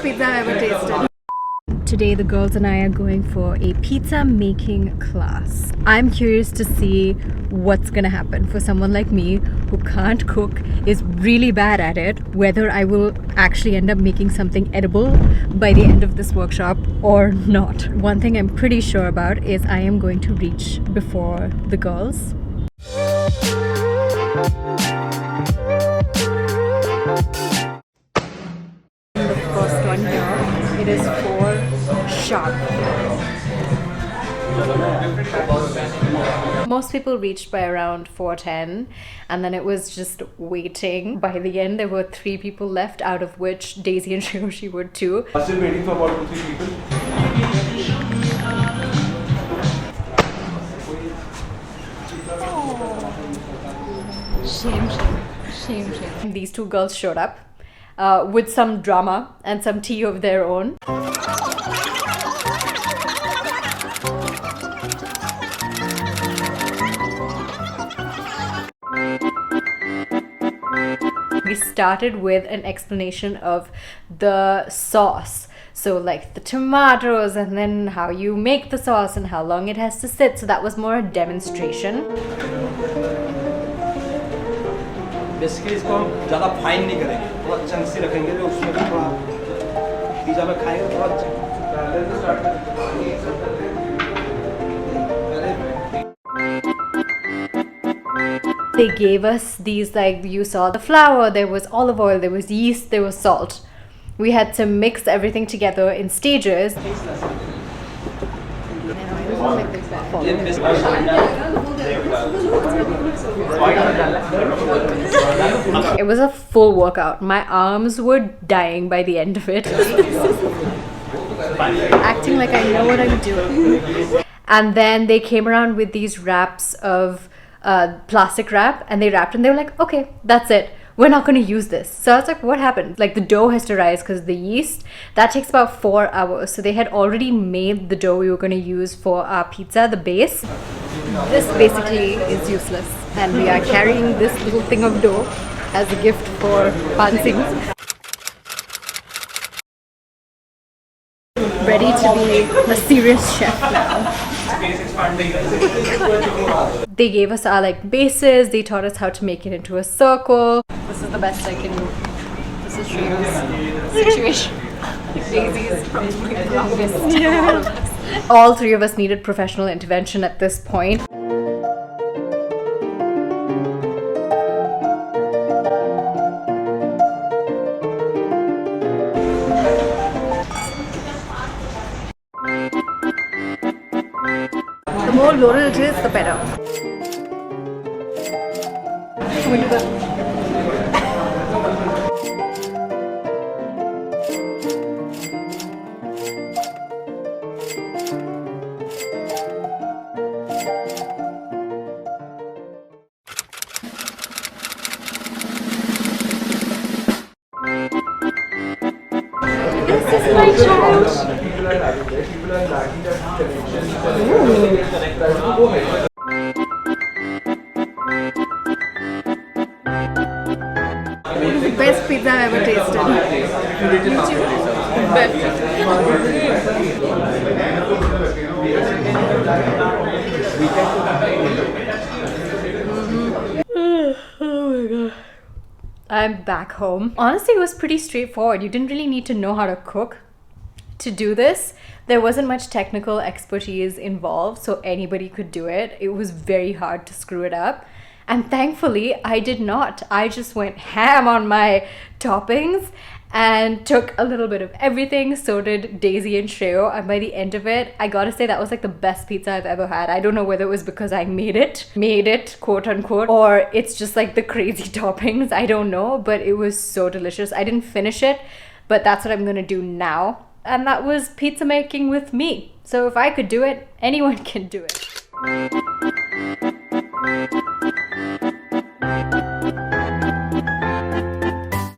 best pizza I've ever tasted. Today the girls and I are going for a pizza making class. I'm curious to see what's gonna happen for someone like me who can't cook, is really bad at it, whether I will actually end up making something edible by the end of this workshop or not. One thing I'm pretty sure about is I am going to reach before the girls. The first one here, it is 4 sharp. Most people reached by around 4:10 and then it was just waiting. By the end there were 3 people left, out of which Daisy and Shioshi were 2. Still waiting for about 2-3 people. Shame. These 2 girls showed up with some drama and some tea of their own. We started with an explanation of the sauce. So like the tomatoes and then how you make the sauce and how long it has to sit. So that was more a demonstration. Basically इसको हम ज़्यादा fine नहीं करेंगे, थोड़ा चंक्सी रखेंगे जो उसमें थोड़ा पिज़्ज़ा में खाएंगे थोड़ा They gave us these, like you saw the flour, there was olive oil, there was yeast, there was salt. We had to mix everything together in stages. It was a full workout. My arms were dying by the end of it. Acting like I know what I'm doing. And then they came around with these wraps of plastic wrap and they wrapped and they were like, okay, that's it. We're not going to use this. So I was like, what happened? Like the dough has to rise because the yeast, that takes about 4 hours. So they had already made the dough we were going to use for our pizza, the base. This basically is useless. And we are carrying this little thing of dough as a gift for Pansings. Ready to be a serious chef now. They gave us our like bases, they taught us how to make it into a circle. This is the best I can do. This is Shreya's situation. Daisy is probably the longest. Yeah. All 3 of us needed professional intervention at this point. The more loaded it is, the better. Can we do that? This is my child. The best pizza I've ever tasted. Oh my god. I'm back home. Honestly, it was pretty straightforward. You didn't really need to know how to cook to do this. There wasn't much technical expertise involved, so anybody could do it. It was very hard to screw it up. And thankfully, I did not. I just went ham on my toppings and took a little bit of everything. So did Daisy and Shreyo. And by the end of it, I gotta say that was like the best pizza I've ever had. I don't know whether it was because I made it, quote unquote, or it's just like the crazy toppings. I don't know, but it was so delicious. I didn't finish it, but that's what I'm gonna do now. And that was pizza making with me. So if I could do it, anyone can do it.